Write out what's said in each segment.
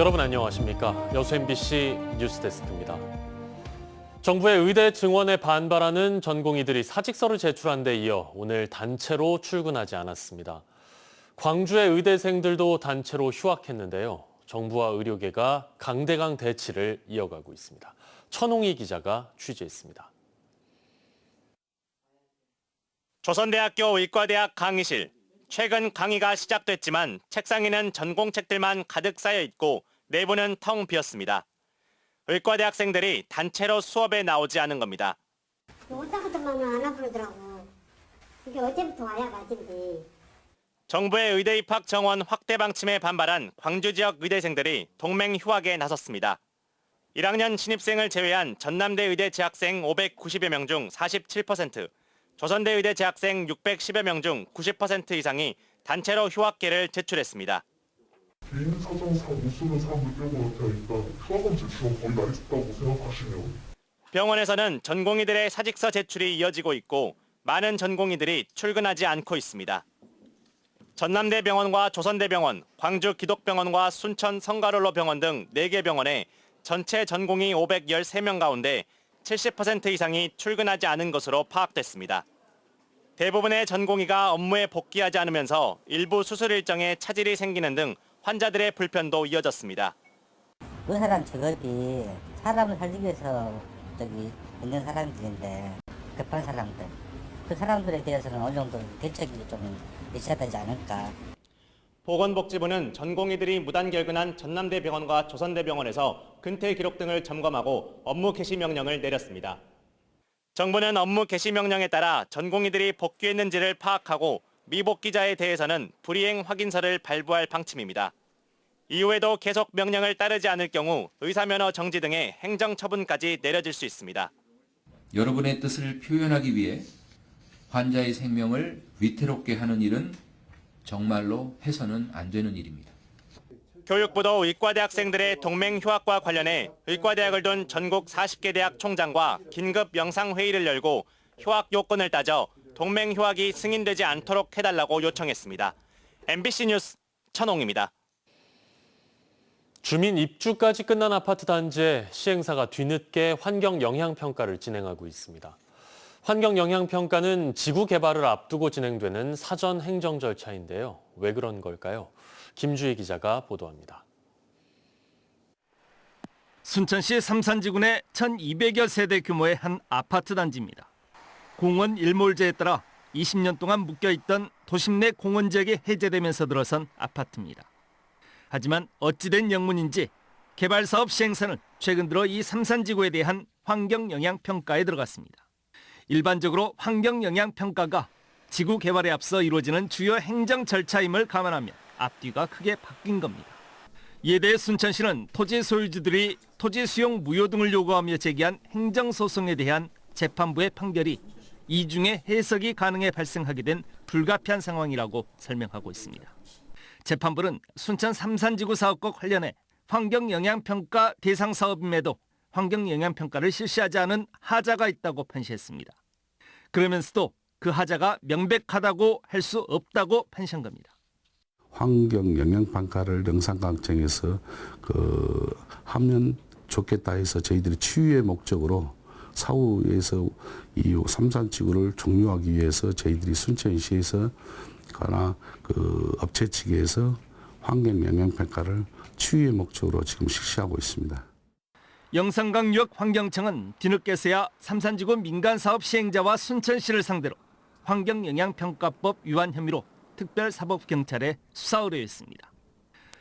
여러분 안녕하십니까? 여수 MBC 뉴스데스크입니다. 정부의 의대 증원에 반발하는 전공의들이 사직서를 제출한 데 이어 오늘 단체로 출근하지 않았습니다. 광주의 의대생들도 단체로 휴학했는데요. 정부와 의료계가 강대강 대치를 이어가고 있습니다. 천홍희 기자가 취재했습니다. 조선대학교 의과대학 강의실. 최근 강의가 시작됐지만 책상에는 전공책들만 가득 쌓여 있고 내부는 텅 비었습니다. 의과대학생들이 단체로 수업에 나오지 않은 겁니다. 오다가도만 안 와부르더라고. 이게 어제부터 와야 가진데. 정부의 의대 입학 정원 확대 방침에 반발한 광주 지역 의대생들이 동맹 휴학에 나섰습니다. 1학년 신입생을 제외한 전남대 의대 재학생 590여 명 중 47%, 조선대 의대 재학생 610여 명 중 90% 이상이 단체로 휴학계를 제출했습니다. 개인 사정상 못 쓰는 사람들 빼고 나타니까 휴학원 제출은 거의 나 있다고 생각하시면. 병원에서는 전공의들의 사직서 제출이 이어지고 있고 많은 전공의들이 출근하지 않고 있습니다. 전남대병원과 조선대병원, 광주기독병원과 순천 성가롤로병원 등 4개 병원에 전체 전공의 513명 가운데 70% 이상이 출근하지 않은 것으로 파악됐습니다. 대부분의 전공의가 업무에 복귀하지 않으면서 일부 수술 일정에 차질이 생기는 등 환자들의 불편도 이어졌습니다. 의사란 직업이 사람을 살리기 위해서 있는 사람들인데 급한 사람들, 그 사람들에 대해서는 어느 정도 대책이 좀 있어야 되지 않을까. 보건복지부는 전공의들이 무단 결근한 전남대병원과 조선대병원에서 근태 기록 등을 점검하고 업무 개시 명령을 내렸습니다. 정부는 업무 개시 명령에 따라 전공의들이 복귀했는지를 파악하고 미복귀자에 대해서는 불이행 확인서를 발부할 방침입니다. 이후에도 계속 명령을 따르지 않을 경우 의사면허 정지 등의 행정처분까지 내려질 수 있습니다. 여러분의 뜻을 표현하기 위해 환자의 생명을 위태롭게 하는 일은 정말로 해서는 안 되는 일입니다. 교육부도 의과대학생들의 동맹 휴학과 관련해 의과대학을 둔 전국 40개 대학 총장과 긴급 영상회의를 열고 휴학 요건을 따져 동맹 휴학이 승인되지 않도록 해달라고 요청했습니다. MBC 뉴스 천홍입니다. 주민 입주까지 끝난 아파트 단지에 시행사가 뒤늦게 환경 영향 평가를 진행하고 있습니다. 환경 영향 평가는 지구 개발을 앞두고 진행되는 사전 행정 절차인데요. 왜 그런 걸까요? 김주희 기자가 보도합니다. 순천시 삼산지군의 1,200여 세대 규모의 한 아파트 단지입니다. 공원 일몰제에 따라 20년 동안 묶여있던 도심 내 공원 지역이 해제되면서 들어선 아파트입니다. 하지만 어찌된 영문인지 개발사업 시행사는 최근 들어 이 삼산지구에 대한 환경영향평가에 들어갔습니다. 일반적으로 환경영향평가가 지구 개발에 앞서 이루어지는 주요 행정 절차임을 감안하면 앞뒤가 크게 바뀐 겁니다. 이에 대해 순천시는 토지 소유주들이 토지 수용 무효 등을 요구하며 제기한 행정소송에 대한 재판부의 판결이 이중의 해석이 가능해 발생하게 된 불가피한 상황이라고 설명하고 있습니다. 재판부는 순천 삼산지구 사업과 관련해 환경영향평가 대상 사업임에도 환경영향평가를 실시하지 않은 하자가 있다고 판시했습니다. 그러면서도 그 하자가 명백하다고 할 수 없다고 판시한 겁니다. 환경영향평가를 영산강청에서 하면 좋겠다 해서 저희들이 치유의 목적으로 사후에서 이 삼산지구를 종료하기 위해서 저희들이 순천시에서 업체 측에서 환경영향평가를 치유의 목적으로 지금 실시하고 있습니다. 영산강유역 환경청은 뒤늦게서야 삼산지구 민간사업 시행자와 순천시를 상대로 환경영향평가법 위반 혐의로 특별사법경찰에 수사 의뢰했습니다.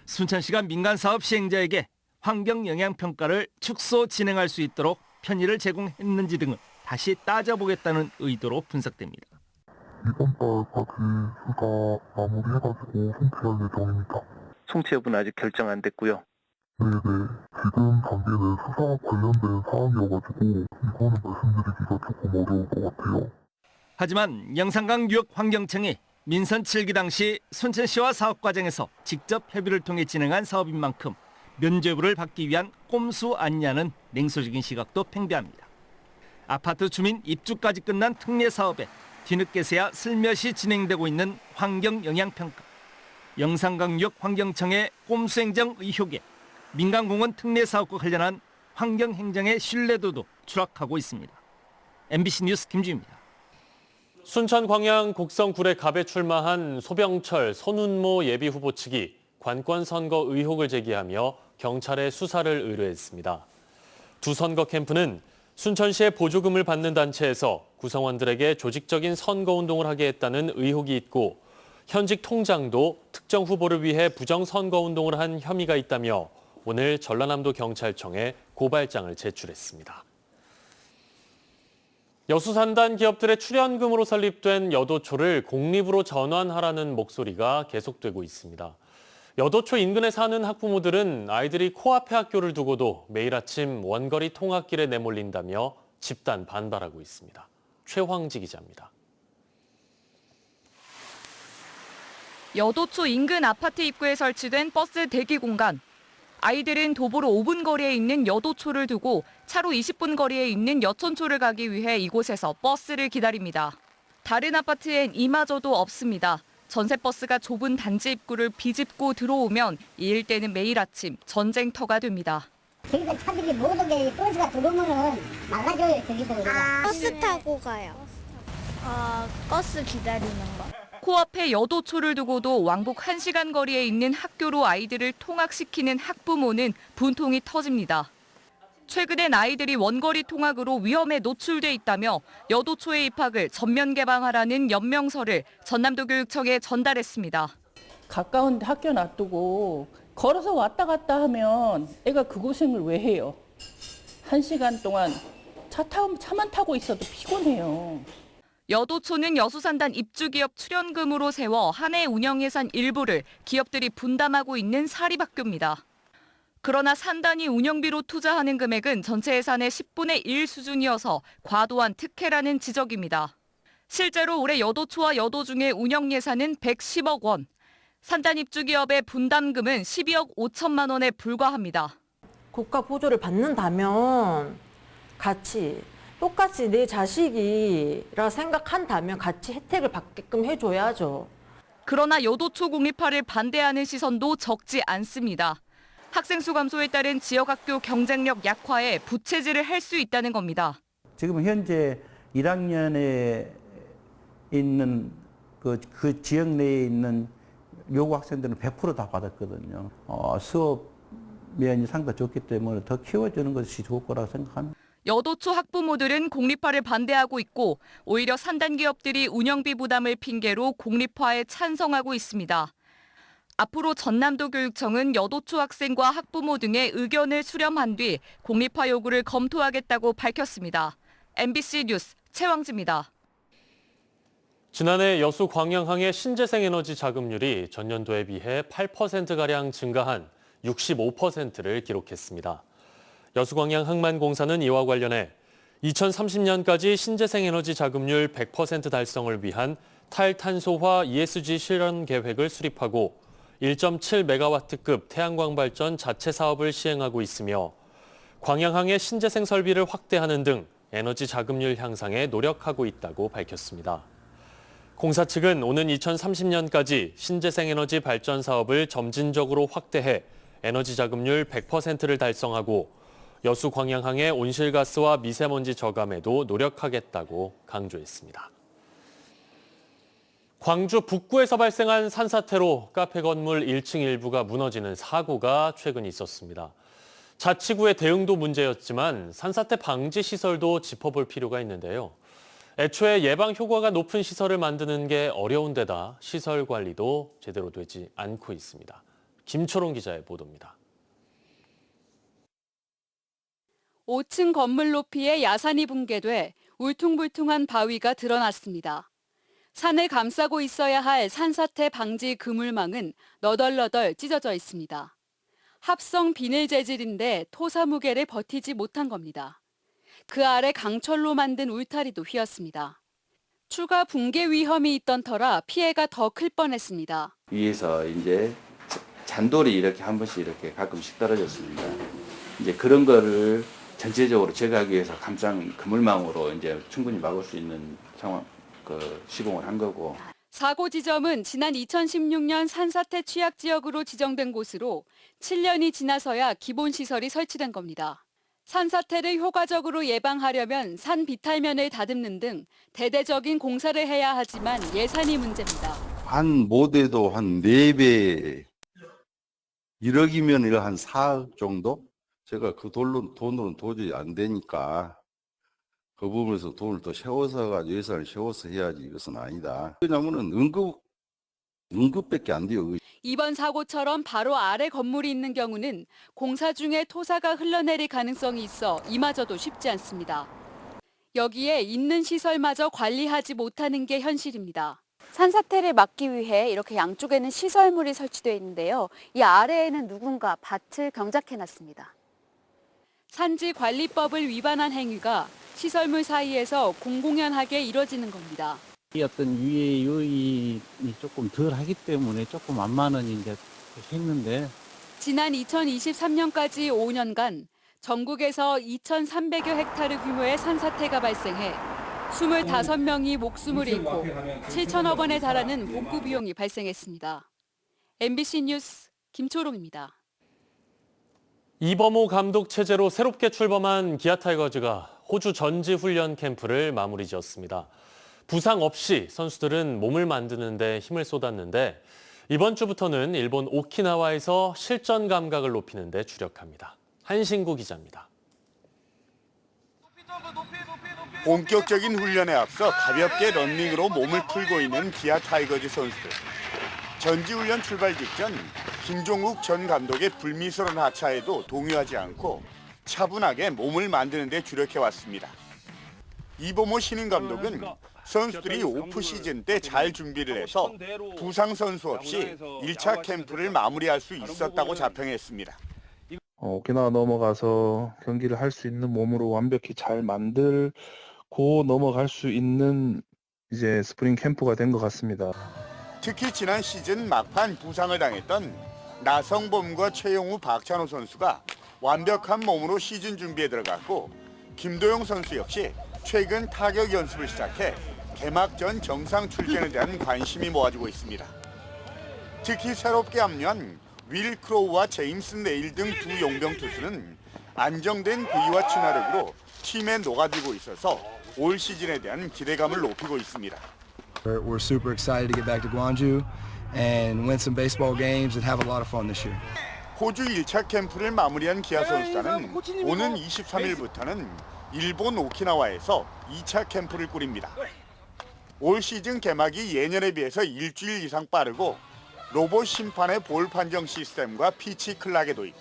순천시가 민간사업 시행자에게 환경영향평가를 축소 진행할 수 있도록 편의를 제공했는지 등을 다시 따져보겠다는 의도로 분석됩니다. 이번 달까지 휴가 마무리해가지고 송치할 예정입니다. 송치 여부는 아직 결정 안 됐고요. 네네. 지금 단계는 수사 관련된 사항이어가지고 이거는 말씀드리기가 조금 어려울 것 같아요. 하지만 영산강 유역 환경청이 민선 7기 당시 순천시와 사업 과정에서 직접 협의를 통해 진행한 사업인 만큼 면죄부를 받기 위한 꼼수 아니냐는 냉소적인 시각도 팽배합니다. 아파트 주민 입주까지 끝난 특례 사업에 뒤늦게서야 슬며시 진행되고 있는 환경영향평가. 영산강 유역 환경청의 꼼수행정 의혹에 민간공원 특례 사업과 관련한 환경행정의 신뢰도도 추락하고 있습니다. MBC 뉴스 김주희입니다. 순천 광양 곡성 구례갑에 출마한 소병철, 손운모 예비후보 측이 관권 선거 의혹을 제기하며 경찰에 수사를 의뢰했습니다. 두 선거 캠프는 순천시의 보조금을 받는 단체에서 구성원들에게 조직적인 선거운동을 하게 했다는 의혹이 있고 현직 통장도 특정 후보를 위해 부정선거운동을 한 혐의가 있다며 오늘 전라남도 경찰청에 고발장을 제출했습니다. 여수산단 기업들의 출연금으로 설립된 여도초를 공립으로 전환하라는 목소리가 계속되고 있습니다. 여도초 인근에 사는 학부모들은 아이들이 코앞에 학교를 두고도 매일 아침 원거리 통학길에 내몰린다며 집단 반발하고 있습니다. 최황지 기자입니다. 여도초 인근 아파트 입구에 설치된 버스 대기 공간. 아이들은 도보로 5분 거리에 있는 여도초를 두고 차로 20분 거리에 있는 여천초를 가기 위해 이곳에서 버스를 기다립니다. 다른 아파트엔 이마저도 없습니다. 전세버스가 좁은 단지 입구를 비집고 들어오면 이 일대는 매일 아침 전쟁터가 됩니다. 저기서 차들이 모든 게 버스가 들어오면은 막아줘요, 저기서. 버스 타고 가요. 버스 기다리는 거. 코앞에 여도초를 두고도 왕복 1시간 거리에 있는 학교로 아이들을 통학시키는 학부모는 분통이 터집니다. 최근엔 아이들이 원거리 통학으로 위험에 노출돼 있다며 여도초의 입학을 전면 개방하라는 연명서를 전남도 교육청에 전달했습니다. 가까운 학교 놔두고 걸어서 왔다 갔다 하면 애가 그 고생을 왜 해요? 1시간 동안 차만 타고 있어도 피곤해요. 여도초는 여수산단 입주기업 출연금으로 세워 한 해 운영 예산 일부를 기업들이 분담하고 있는 사립학교입니다. 그러나 산단이 운영비로 투자하는 금액은 전체 예산의 10분의 1 수준이어서 과도한 특혜라는 지적입니다. 실제로 올해 여도초와 여도중의 운영 예산은 110억 원, 산단 입주기업의 분담금은 12억 5천만 원에 불과합니다. 국가 보조를 받는다면 똑같이 내 자식이라 생각한다면 같이 혜택을 받게끔 해줘야죠. 그러나 여도초 공립화를 반대하는 시선도 적지 않습니다. 학생 수 감소에 따른 지역학교 경쟁력 약화에 부채질을 할 수 있다는 겁니다. 지금 현재 1학년에 있는 그 지역 내에 있는 요구 학생들은 100% 다 받았거든요. 수업 면이 상당히 좋기 때문에 더 키워주는 것이 좋을 거라고 생각합니다. 여도초 학부모들은 공립화를 반대하고 있고 오히려 산단 기업들이 운영비 부담을 핑계로 공립화에 찬성하고 있습니다. 앞으로 전남도 교육청은 여도초 학생과 학부모 등의 의견을 수렴한 뒤 공립화 요구를 검토하겠다고 밝혔습니다. MBC 뉴스 최황지입니다. 지난해 여수 광양항의 신재생에너지 자급률이 전년도에 비해 8%가량 증가한 65%를 기록했습니다. 여수광양항만공사는 이와 관련해 2030년까지 신재생에너지 자급률 100% 달성을 위한 탈탄소화 ESG 실현 계획을 수립하고 1.7메가와트급 태양광 발전 자체 사업을 시행하고 있으며 광양항의 신재생 설비를 확대하는 등 에너지 자급률 향상에 노력하고 있다고 밝혔습니다. 공사 측은 오는 2030년까지 신재생에너지 발전 사업을 점진적으로 확대해 에너지 자급률 100%를 달성하고 여수 광양항의 온실가스와 미세먼지 저감에도 노력하겠다고 강조했습니다. 광주 북구에서 발생한 산사태로 카페 건물 1층 일부가 무너지는 사고가 최근 있었습니다. 자치구의 대응도 문제였지만 산사태 방지 시설도 짚어볼 필요가 있는데요. 애초에 예방 효과가 높은 시설을 만드는 게 어려운 데다 시설 관리도 제대로 되지 않고 있습니다. 김초롱 기자의 보도입니다. 5층 건물 높이의 야산이 붕괴돼 울퉁불퉁한 바위가 드러났습니다. 산을 감싸고 있어야 할 산사태 방지 그물망은 너덜너덜 찢어져 있습니다. 합성 비닐 재질인데 토사 무게를 버티지 못한 겁니다. 그 아래 강철로 만든 울타리도 휘었습니다. 추가 붕괴 위험이 있던 터라 피해가 더 클 뻔했습니다. 위에서 이제 잔돌이 이렇게 한 번씩 이렇게 가끔씩 떨어졌습니다. 이제 그런 거를 전체적으로 제거하기 위해서 감상 그물망으로 이제 충분히 막을 수 있는 상황, 시공을 한 거고. 사고 지점은 지난 2016년 산사태 취약 지역으로 지정된 곳으로 7년이 지나서야 기본 시설이 설치된 겁니다. 산사태를 효과적으로 예방하려면 산 비탈면을 다듬는 등 대대적인 공사를 해야 하지만 예산이 문제입니다. 한 못해도 한 4배, 1억이면 한 4억 정도? 제가 그 돈으로는 도저히 안 되니까 그 부분에서 돈을 더 세워서 예산을 세워서 해야지 이것은 아니다. 왜냐면은 응급밖에 안 돼요. 이번 사고처럼 바로 아래 건물이 있는 경우는 공사 중에 토사가 흘러내릴 가능성이 있어 이마저도 쉽지 않습니다. 여기에 있는 시설마저 관리하지 못하는 게 현실입니다. 산사태를 막기 위해 이렇게 양쪽에는 시설물이 설치되어 있는데요. 이 아래에는 누군가 밭을 경작해놨습니다. 산지관리법을 위반한 행위가 시설물 사이에서 공공연하게 이뤄지는 겁니다. 어떤 유해 요인이 조금 덜 하기 때문에 조금 완만은 이제 했는데 지난 2023년까지 5년간 전국에서 2,300여 헥타르 규모의 산사태가 발생해 25명이 목숨을 잃고 7천억 원에 달하는 복구 비용이 발생했습니다. MBC 뉴스 김초롱입니다. 이범호 감독 체제로 새롭게 출범한 기아 타이거즈가 호주 전지훈련 캠프를 마무리 지었습니다. 부상 없이 선수들은 몸을 만드는 데 힘을 쏟았는데 이번 주부터는 일본 오키나와에서 실전 감각을 높이는 데 주력합니다. 한신구 기자입니다. 본격적인 훈련에 앞서 가볍게 런닝으로 몸을 풀고 있는 기아 타이거즈 선수들. 전지훈련 출발 직전 김종욱 전 감독의 불미스러운 하차에도 동요하지 않고 차분하게 몸을 만드는 데 주력해왔습니다. 이범호 신인 감독은 선수들이 오프 시즌 때 잘 준비를 해서 부상 선수 없이 1차 캠프를 마무리할 수 있었다고 자평했습니다. 오키나와 넘어가서 경기를 할 수 있는 몸으로 완벽히 잘 만들고 넘어갈 수 있는 이제 스프링 캠프가 된 것 같습니다. 특히 지난 시즌 막판 부상을 당했던 나성범과 최용우, 박찬호 선수가 완벽한 몸으로 시즌 준비에 들어갔고 김도영 선수 역시 최근 타격 연습을 시작해 개막 전 정상 출전에 대한 관심이 모아지고 있습니다. 특히 새롭게 합류한 윌 크로우와 제임스 네일 등 두 용병 투수는 안정된 부위와 친화력으로 팀에 녹아들고 있어서 올 시즌에 대한 기대감을 높이고 있습니다. We're super excited to get back to Gwangju and win some baseball games and have a lot of fun this year. 호주 1차 캠프를 마무리한 기아 선수단은 오는 23일부터는 일본 오키나와에서 2차 캠프를 꾸립니다. 올 시즌 개막이 예년에 비해서 일주일 이상 빠르고 로봇 심판의 볼 판정 시스템과 피치 클락의 도입,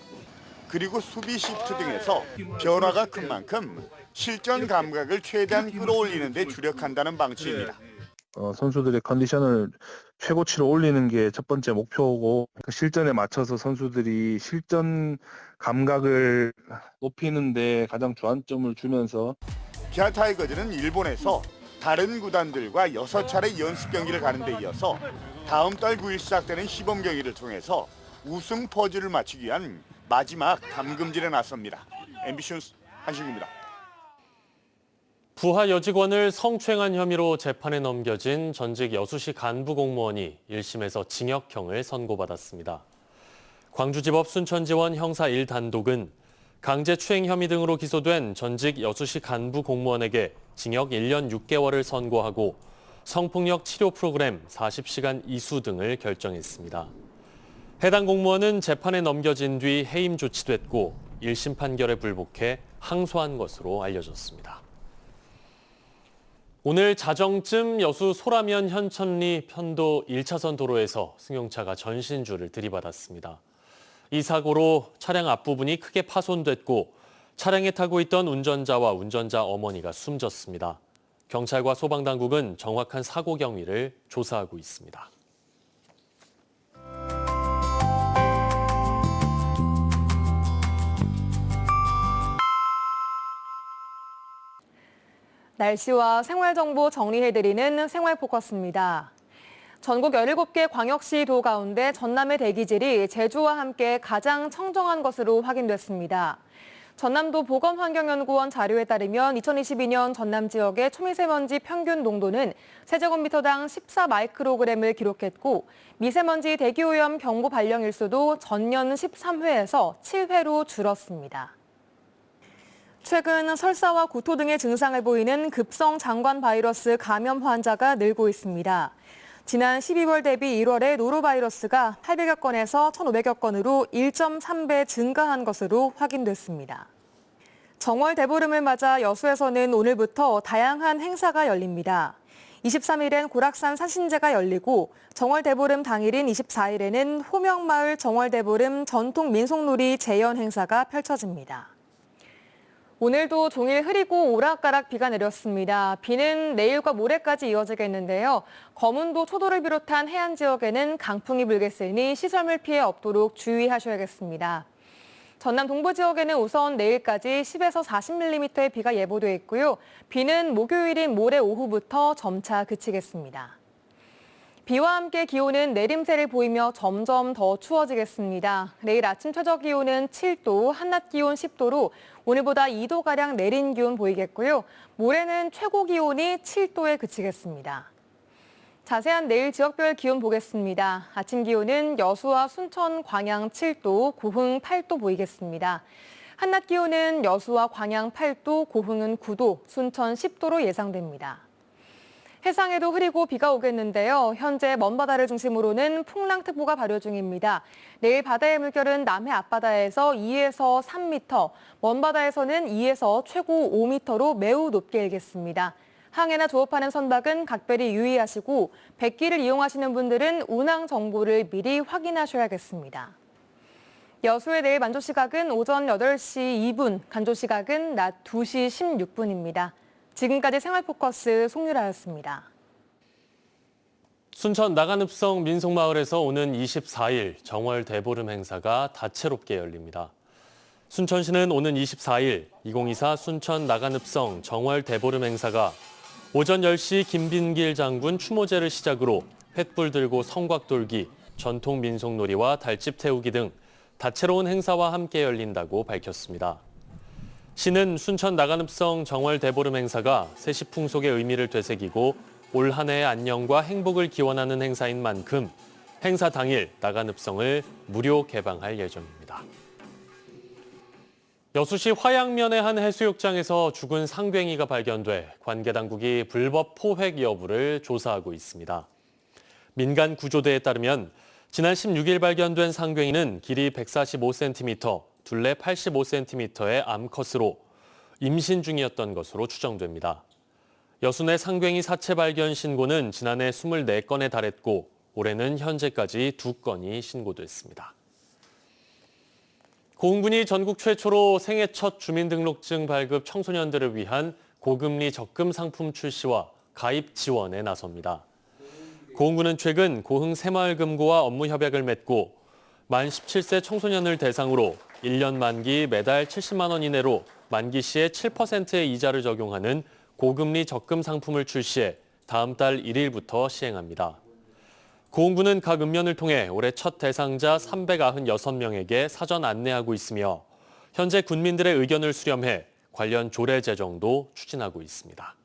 그리고 수비 시프트 등에서 변화가 큰 만큼 실전 감각을 최대한 끌어올리는 데 주력한다는 방침입니다. 선수들의 컨디션을 최고치로 올리는 게 첫 번째 목표고 그 실전에 맞춰서 선수들이 실전 감각을 높이는 데 가장 주안점을 주면서 기아 타이거즈는 일본에서 다른 구단들과 6차례 연습 경기를 가는 데 이어서 다음 달 9일 시작되는 시범 경기를 통해서 우승 퍼즐을 맞추기 위한 마지막 담금질에 나섭니다. MBC 뉴스 한신구입니다. 부하 여직원을 성추행한 혐의로 재판에 넘겨진 전직 여수시 간부 공무원이 1심에서 징역형을 선고받았습니다. 광주지법 순천지원 형사 1단독은 강제추행 혐의 등으로 기소된 전직 여수시 간부 공무원에게 징역 1년 6개월을 선고하고 성폭력 치료 프로그램 40시간 이수 등을 결정했습니다. 해당 공무원은 재판에 넘겨진 뒤 해임 조치됐고 1심 판결에 불복해 항소한 것으로 알려졌습니다. 오늘 자정쯤 여수 소라면 현천리 편도 1차선 도로에서 승용차가 전신줄을 들이받았습니다. 이 사고로 차량 앞부분이 크게 파손됐고 차량에 타고 있던 운전자와 운전자 어머니가 숨졌습니다. 경찰과 소방당국은 정확한 사고 경위를 조사하고 있습니다. 날씨와 생활정보 정리해드리는 생활포커스입니다. 전국 17개 광역시 도 가운데 전남의 대기질이 제주와 함께 가장 청정한 것으로 확인됐습니다. 전남도 보건환경연구원 자료에 따르면 2022년 전남 지역의 초미세먼지 평균 농도는 세제곱미터당 14마이크로그램을 기록했고 미세먼지 대기오염 경보 발령 일수도 전년 13회에서 7회로 줄었습니다. 최근 설사와 구토 등의 증상을 보이는 급성 장관 바이러스 감염 환자가 늘고 있습니다. 지난 12월 대비 1월에 노로바이러스가 800여 건에서 1,500여 건으로 1.3배 증가한 것으로 확인됐습니다. 정월 대보름을 맞아 여수에서는 오늘부터 다양한 행사가 열립니다. 23일엔 고락산 산신제가 열리고 정월 대보름 당일인 24일에는 호명마을 정월 대보름 전통 민속놀이 재연 행사가 펼쳐집니다. 오늘도 종일 흐리고 오락가락 비가 내렸습니다. 비는 내일과 모레까지 이어지겠는데요. 거문도 초도를 비롯한 해안 지역에는 강풍이 불겠으니 시설물 피해 없도록 주의하셔야겠습니다. 전남 동부 지역에는 우선 내일까지 10에서 40mm의 비가 예보돼 있고요. 비는 목요일인 모레 오후부터 점차 그치겠습니다. 비와 함께 기온은 내림세를 보이며 점점 더 추워지겠습니다. 내일 아침 최저 기온은 7도, 한낮 기온 10도로 오늘보다 2도가량 내린 기온 보이겠고요. 모레는 최고 기온이 7도에 그치겠습니다. 자세한 내일 지역별 기온 보겠습니다. 아침 기온은 여수와 순천, 광양 7도, 고흥 8도 보이겠습니다. 한낮 기온은 여수와 광양 8도, 고흥은 9도, 순천 10도로 예상됩니다. 해상에도 흐리고 비가 오겠는데요. 현재 먼바다를 중심으로는 풍랑특보가 발효 중입니다. 내일 바다의 물결은 남해 앞바다에서 2에서 3m, 먼바다에서는 2에서 최고 5m로 매우 높게 일겠습니다. 항해나 조업하는 선박은 각별히 유의하시고 백기를 이용하시는 분들은 운항 정보를 미리 확인하셔야겠습니다. 여수의 내일 만조 시각은 오전 8시 2분, 간조 시각은 낮 2시 16분입니다. 지금까지 생활포커스 송유라였습니다. 순천 나간읍성 민속마을에서 오는 24일 정월 대보름 행사가 다채롭게 열립니다. 순천시는 오는 24일 2024 순천 나간읍성 정월 대보름 행사가 오전 10시 김빈길 장군 추모제를 시작으로 횃불 들고 성곽 돌기, 전통 민속놀이와 달집 태우기 등 다채로운 행사와 함께 열린다고 밝혔습니다. 시는 순천 나간읍성 정월 대보름 행사가 세시 풍속의 의미를 되새기고 올 한 해의 안녕과 행복을 기원하는 행사인 만큼 행사 당일 나간읍성을 무료 개방할 예정입니다. 여수시 화양면의 한 해수욕장에서 죽은 상괭이가 발견돼 관계당국이 불법 포획 여부를 조사하고 있습니다. 민간 구조대에 따르면 지난 16일 발견된 상괭이는 길이 145cm, 둘레 85cm의 암컷으로 임신 중이었던 것으로 추정됩니다. 여수 내 상괭이 사체 발견 신고는 지난해 24건에 달했고 올해는 현재까지 2건이 신고됐습니다. 고흥군이 전국 최초로 생애 첫 주민등록증 발급 청소년들을 위한 고금리 적금 상품 출시와 가입 지원에 나섭니다. 고흥군은 최근 고흥 새마을금고와 업무 협약을 맺고 만 17세 청소년을 대상으로 1년 만기 매달 70만 원 이내로 만기 시에 7%의 이자를 적용하는 고금리 적금 상품을 출시해 다음 달 1일부터 시행합니다. 고흥군은 각 읍면을 통해 올해 첫 대상자 396명에게 사전 안내하고 있으며 현재 군민들의 의견을 수렴해 관련 조례 제정도 추진하고 있습니다.